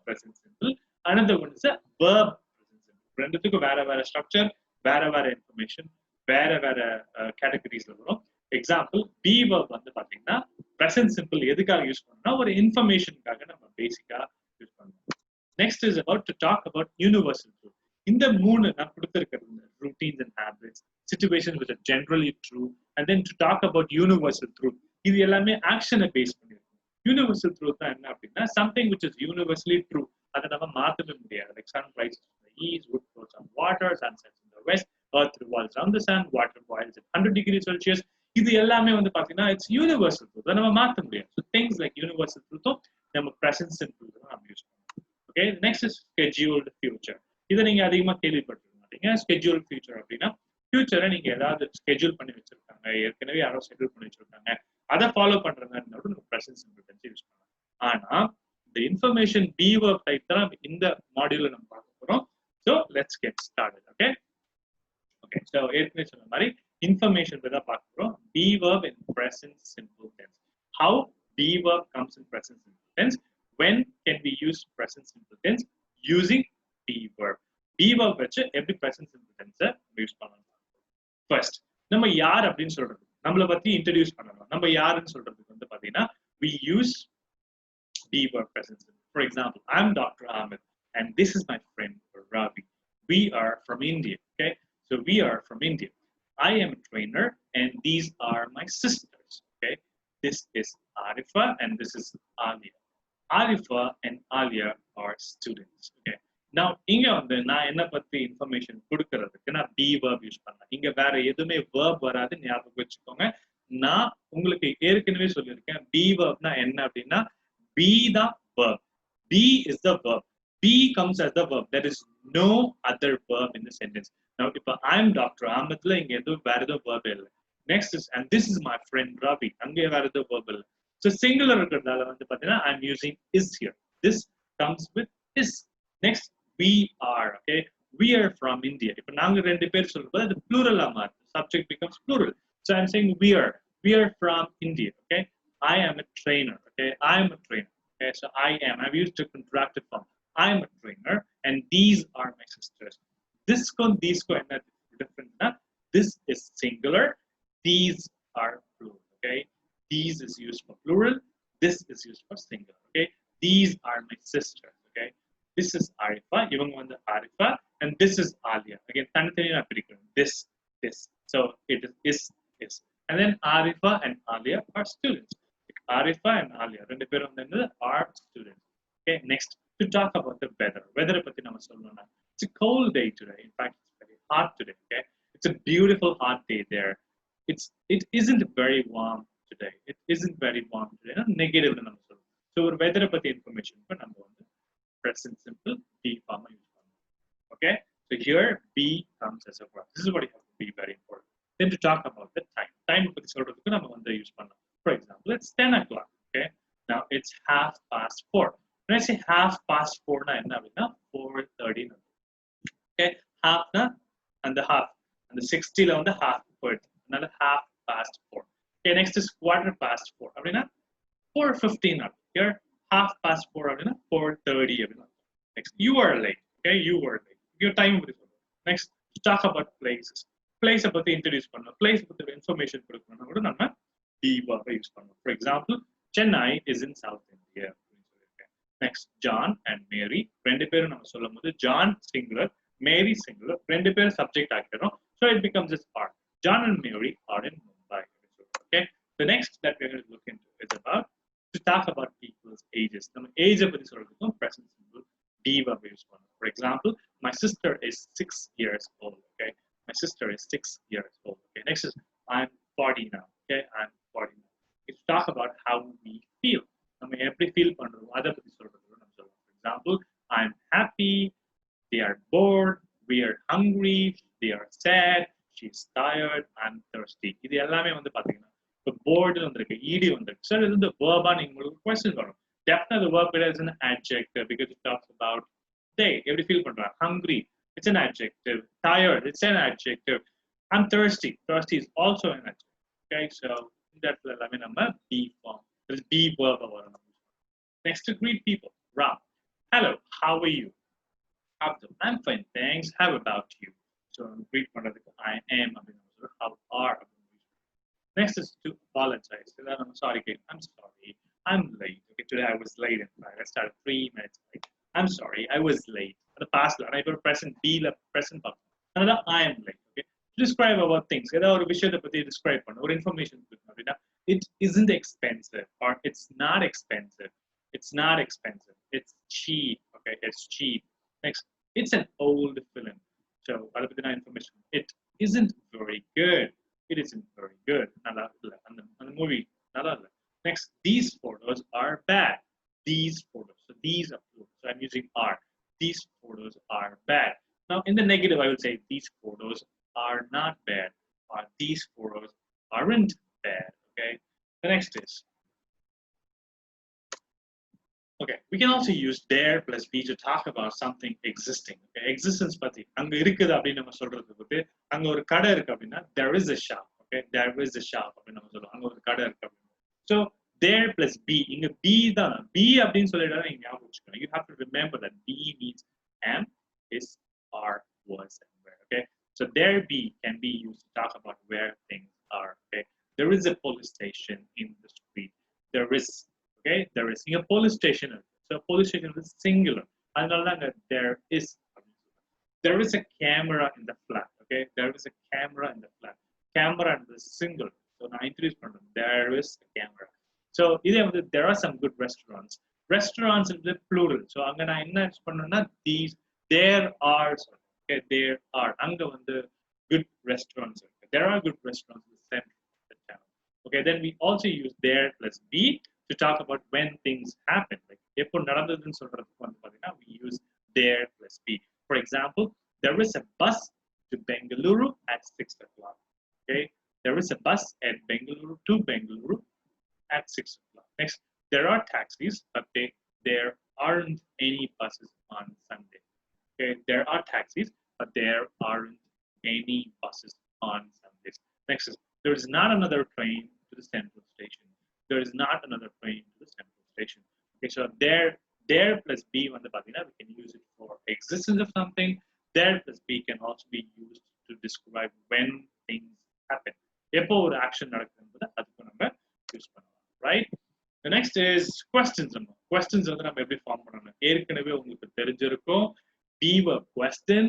present simple. Another one is a verb present simple. ரெண்டுத்துக்கும் வேற வேற ஸ்ட்ரக்சர், வேற வேற இன்ஃபர்மேஷன், வேற வேற கேட்டகரிஸ்ல வரும். எக்ஸாம்பிள் be verb வந்து பாத்தீங்கன்னா present simple எதுக்காக யூஸ் பண்ணோம்னா ஒரு இன்ஃபர்மேஷனுக்காக நம்ம பேசிக்கா யூஸ் பண்ணுவோம். Next is about to talk about universal truth. இந்த மூணு நான் கொடுத்திருக்கிறது routines and habits, situations which are generally true, and then to talk about universal truth. இது எல்லாமே ஆக்ஷனை பேஸ் பண்ணிருக்கும். யூனிவர்சல் ட்ரூத் தான் என்ன அப்படின்னா something which is universally true. அதை நம்ம மாற்றவே முடியாது. Like sun rises in the east, wood floats on water, sun sets in the west, earth revolves around the sun, water boils at 100 degrees Celsius. இது எல்லாமே வந்து பாத்தீங்கன்னா இட்ஸ் யூனிவர்சல் ட்ரூத். நம்ம மாத்த முடியாது. ஸோ திங்ஸ் லைக் யூனிவர்சல் ட்ரூத்தும் நம்ம present simple தான் நம்ம யூஸ் பண்ணுவோம். Okay, next is scheduled future. இதை நீங்க அதிகமா கேள்விப்பட்டிருக்க மாட்டீங்க. ஸ்கெட்யூல் ஃபியூச்சர் அப்படின்னா ஃபியூச்சரை நீங்க ஏதாவது ஸ்கெட்யூல் பண்ணி வச்சிருக்காங்க, ஏற்கனவே யாரோ ஷெட்யூல் பண்ணி வச்சிருக்காங்க, அதை ஃபாலோ பண்ற மாதிரி இருந்தாலும் நம்ம ப்ரெசன்ட் சிம்பிள் டென்ஸ் யூஸ் பண்ணலாம். ஆனா இந்த இன்ஃபர்மேஷன் பி வெர்ப் டைப் தான் இந்த மாடியூல்ல நம்ம பார்க்க போறோம். So let's get started. Okay okay, so ஏற்கனவே சொன்ன மாதிரி இன்ஃபர்மேஷன் தான் பார்க்க போறோம். Be verb in present simple tense. How be verb comes in present simple tense. When can we use present simple tense using be verb? Be verb வச்சு எப்படி present simple tense use பண்ணலாம்? First நம்ம யார் அப்படின்னு சொல்றது, நம்மளை பத்தி introduce பண்ணலாம். நம்ம யாருன்னு சொல்றதுக்கு வந்து பாத்தீங்கன்னா we use be verb present simple. For example, I'm Dr. Ahmed and this is my friend Ravi. We are from India. Okay, so we are from India. I am a trainer and these are my sisters. Okay, this is Arifa and this is Alia. Arifa and Alia are students. Okay. Now, இங்க வந்து நான் என்ன பத்தி information கொடுக்கறதுக்கு நான் B verb use பண்ணலாம். இங்க வேற எதுவுமே verb வராது, ஞாபகம் வச்சுக்கோங்க. நான் உங்களுக்கு ஏற்கனவே சொல்லியிருக்கேன் பி verbனா என்ன அப்படின்னா be the verb. Be is the verb. Be comes as the verb. There is no other verb in the sentence. Now, if I'm Dr. Ahmedல இங்க எதுவும் வேற எதுவும் verb இல்லை. Next is and this is my friend Ravi. அங்கே வேற எதுவும் verb இல்லை. So singular இருக்கிறதால வந்து பாத்தீங்கன்னா I'm using is here. This comes with is. Next, we are. Okay, we are from India. இப்ப நாங்க ரெண்டு பேர் சொல்லும்போது அது plural ஆ மாறுது. Subject becomes plural. So I'm saying we are. We are from India. Okay, I am a trainer. Okay, I am a trainer. Okay, so I am. I've used a contracted form. I am a trainer, and these are my sisters. This con, these co, and that different. This is singular. These are plural. Okay. These is used for plural. This is used for singular. Okay. These are my sisters. Okay. This is Arifa. Even one the Arifa, and this is Alia. Again, this. So it is. And then Arifa and Alia are students. Arifa and Alia are students. Okay. Next, to talk about the weather. Weather it's a cold day today. In fact, it's very hot today. Okay. It's a beautiful hot day there. It isn't very warm today. It isn't very warm today. Negative. So weather information present simple be form use. Okay, so here be comes as a verb. This is what you have to be very important. Then to talk about the time. Time use. For example, it's 10 o'clock. Okay, now it's 4:30. When I say 4:30, na 4:30. Okay, half na and the half and the 60 on the half put another 4:30. Okay, next is 4:15. அப்படின்னா 4:15 here 4:30 அப்படின்னா 4:30 அப்படின்னா. Next, you are late. Okay, you were late. Your time. Next, talk about places. Place பத்தி introduce பண்ணணும். Place பத்தி information கொடுக்கணும்னா கூட நம்ம be verb use பண்ணணும். For example, Chennai is in South India. Next, John and Mary. ரெண்டு பேரும் நம்ம சொல்லும்போது John singular, Mary singular. ரெண்டு பேரும் subject ஆக்கிடுறோம். So it becomes this part. John and Mary are in Mumbai. Okay. The next that we're going to look into is about to talk about people's ages. நம்ம age பத்தி சொல்றதுக்கும் present simple be verb use பண்ணணும். For example, my sister is 6 years old. Okay. My sister is 6 years old. Okay. Next is I'm 40 now. Okay. I'm 40 now. It's talk about how we feel. நம்ம எப்படி feel பண்றோம் அத பத்தி சொல்றதுக்கு நம்ம சொல்லலாம். For example, I'm happy, they are bored, we are hungry, they are sad, she's tired, I'm thirsty. இது எல்லாமே வந்து பாத்தீங்கன்னா இப்ப bored வந்திருக்கு, ed வந்திருக்கு. So இது the verb ஆ நீங்க உங்களுக்கு question வரும். Definitely the verb is an adjective because it talks about they. எப்படி feel பண்றாங்க? Hungry, it's an adjective. Tired, it's an adjective. I'm thirsty. Thirsty is also an adjective. Okay, so that எல்லாமே நம்ம be form. There's be verb. Next, to greet people. Ram. Hello, how are you? Abdul. I'm fine, thanks. How about you? So greet I am. How are. Next is to apologize. I'm sorry, Kate. I'm sorry. I'm late. Okay, today I was late. In fact, I started 3 minutes late. I'm sorry, I was late. The past, I put present be present. Another I am late. Okay, to describe about things. Describe or information. It isn't expensive or it's not expensive. It's not expensive. It's cheap. Okay, it's cheap. Next, it's an old film. So, information. It isn't very good. It isn't very good. நல்லா இல்ல. அந்த movie நல்லா இல்ல. Next, these photos are bad. These photos. So these are plural. So I'm using are. These photos are bad. Now in the negative, I would say these photos are not bad. Or these photos aren't bad. Okay. The next is okay. We can also use there plus be to talk about something existing. Okay. Existence பத்தி அங்க இருக்குது அப்படின்னு நம்ம சொல்றது வந்து அங்க ஒரு கடை இருக்கு அப்படின்னா there is a shop. Okay. There is a shop அப்படின்னு நம்ம சொல்றோம். அங்க ஒரு கடை இருக்கு அப்படின்னு. So there plus be இங்க be தான் be அப்படின்னு சொல்லிட்டா நீங்க ஞாபகம் வச்சுக்கணும். You have to remember that be means am, is, are, was, and where. Okay. So there be can be used to talk about where things are. Okay. There is a police station in the street. There is. Okay. There is. A police station. So police station is singular. There is. There is a camera in the flat. Okay. There is a camera in the flat. Camera is single. So now increase there is a camera. So there are some good restaurants. Restaurants in the plural. So I'm gonna these. There are. Okay, there are. Good restaurants. There are good restaurants in the center of the town. Okay, then we also use there plus be to talk about when things happen. Like we use there plus be. For example, there is a bus to Bengaluru at 6 o'clock. Okay, there is a bus at Bengaluru to Bengaluru at 6 o'clock. Next, there are taxis, but there aren't any buses on Sunday. Okay, there are taxis, but there aren't any buses on Sundays. Next is there is not another train to the central station. There is not another train to the central station. Okay, so there plus be on the we can use it for existence of something. There plus be can also be used to describe when things happen. எப்போ ஒரு action நடக்குதுன்றதை அதுக்கு நம்ம use பண்ணலாம், right? The next is questions. Questions வந்து நம்ம எப்படி form பண்ணணும்? ஏற்கனவே உங்களுக்கு தெரிஞ்சிருக்கும். Be verb question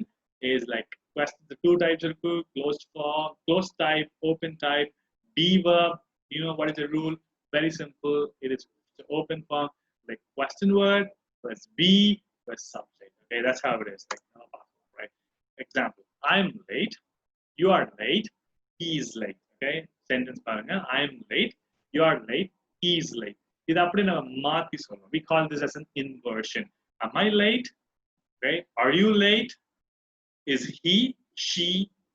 is like questions. The two types are closed form, closed type, open type. Be verb. You know what is the rule? Very simple. It is the open form, like question word plus be plus subject. Okay, that's how it is. Like right. Example: I'm late. You are late. He is late. Okay. Sentence பாருங்க. I'm late. You are late. He is late. இது அப்படி நம்ம மாத்தி சொல்லணும். We call this as an inversion. Am I late? Okay. Are you late? Is he, she,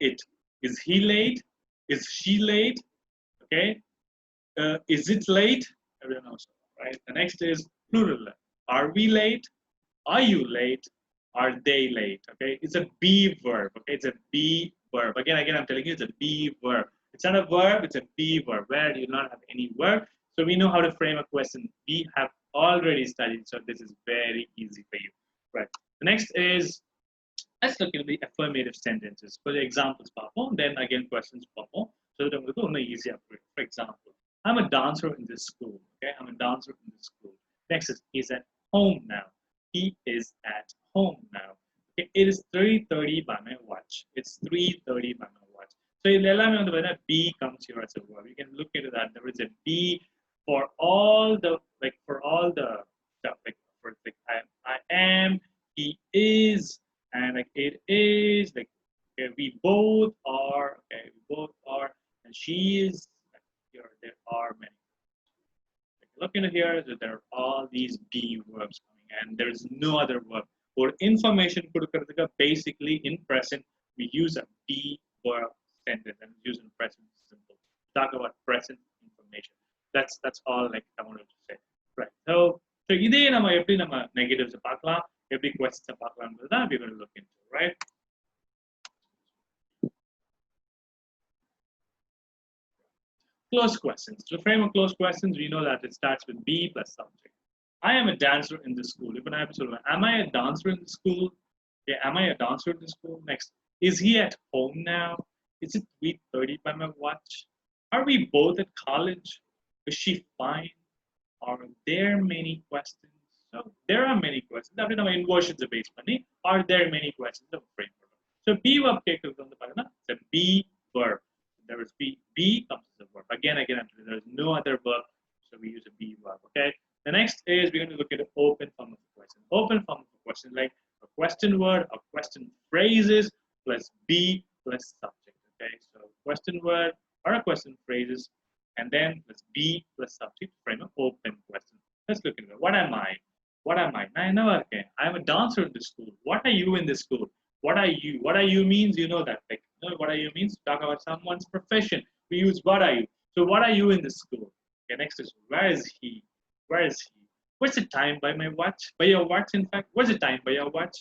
it? Is he late? Is she late? Okay. Is it late? Everyone knows, right? The next is plural. Are we late? Are you late? Are they late? Okay. It's a be verb. Okay. It's a be verb. Again, I'm telling you, it's a be verb. It's not a verb. It's a be verb. Where do you not have any verb? So we know how to frame a question. We have already studied. So this is very easy for you, right? The next is, let's look at the affirmative sentences. For the examples, then again questions, so that I'm easier. For example, I'm a dancer in this school. Okay, I'm a dancer in this school. Next is, he's at home now. He is at home now. Okay, it is 3:30 by my watch. It's 3:30 by my watch. So when be comes here as a verb, you can look into that. There is a be for all the stuff, like for like I am, he is, and like it is, like okay, we both are, and she is. Like, here there are many. Like, look into here, that there are all these be verbs coming, and there is no other verb. For information, basically in present we use a be verb sentence and use in present simple. Talk about present information. That's all like I wanted to say. Right. So இதே நம்ம எப்படி நம்ம negatives பார்க்கலாம், எப்படி questions பார்க்கலாம்ன்றது தான் we're going to look into, right? Close questions. To frame a close questions, we know that it starts with be plus subject. I am a dancer in the school. If I have to, am I a dancer in the school? Okay, am I a dancer in the school? Next, is he at home now? Is it 3:30 by my watch? Are we both at college? Is she fine? Are there many questions? So there are many questions. After our inversions are based money. Are there many questions of framework? So be verb take on the be verb. There is be comes as a verb. Again, there is no other verb, so we use a be verb. Okay. The next is we're going to look at the open form of the question. Open form of the question, like a question word or question phrases plus be plus subject. Okay. So question word phrases, and then plus be plus subject frame an open question. Let's look at it. What am I? What am I? I know. Okay, I'm a dancer in the school. What are you in the school? What are you? What are you means you know that. Like, you know what are you means to talk about someone's profession. We use what are you. So what are you in the school? Okay, next is where is he? Where is he? What's the time by my watch? By your watch, in fact. What's the time by your watch?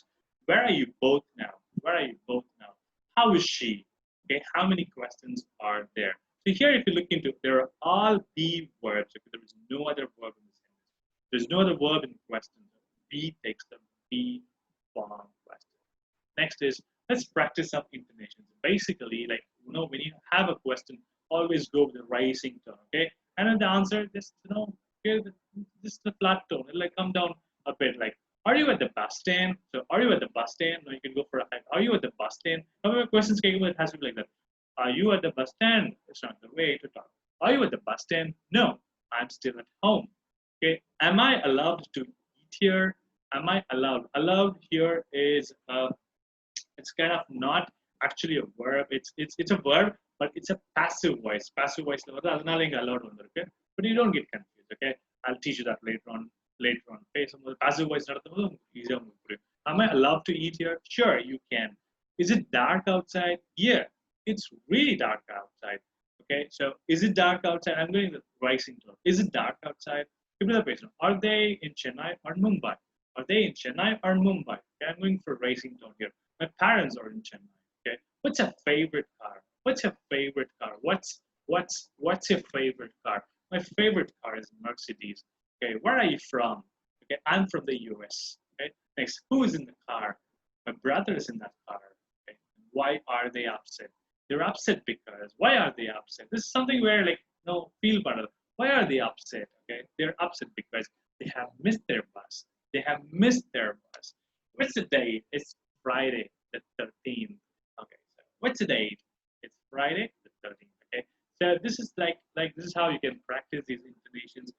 Where are you both now? Where are you both now? How is she? Okay, how many questions are there? So here, if you look into, there are all be verbs. Okay, there is no other verb in the sentence. There's no other verb in question. Be takes the be form question. Next is let's practice some intonations. Basically, like when you have a question, always go with the rising tone. Okay, and then the answer just okay, just the flat tone. It'll like come down a bit. Like, are you at the bus stand? So, are you at the bus stand? No, you can go for a hike. Are you at the bus stand? However, questions can it has to be like that. Are you at the bus stand? It's not the way to talk. Are you at the bus stand? No, I'm still at home. Okay, am I allowed to eat here? Am I allowed? Allowed here is it's kind of not actually a verb. It's a verb, but it's a passive voice. Passive voice. Allowed, okay? But you don't get confused. Okay, I'll teach you that later on. Later on. Okay, so passive voice easier. Am I allowed to eat here? Sure, you can. Is it dark outside? Yeah, it's really dark outside. Okay, so is it dark outside? I'm going the rising tone. Is it dark outside? Give me the question. Are they in Chennai or Mumbai? Are they in Chennai or Mumbai? Okay, I'm going for rising tone here. My parents are in Chennai. Okay, what's your favorite car? What's your favorite car? What's your favorite car? My favorite car is Mercedes. Okay, where are you from? Okay, I'm from the US. Okay, next, who is in the car? My brother is in that car. Okay, why are they upset? They're upset because. Why are they upset? This is something where like feel better. Why are they upset? Okay, they're upset because they have missed their bus. They have missed their bus. What's the date? It's Friday the 13th. Okay, so what's the date? It's Friday the 13th. Okay, so this is like this is how you can practice these intonations.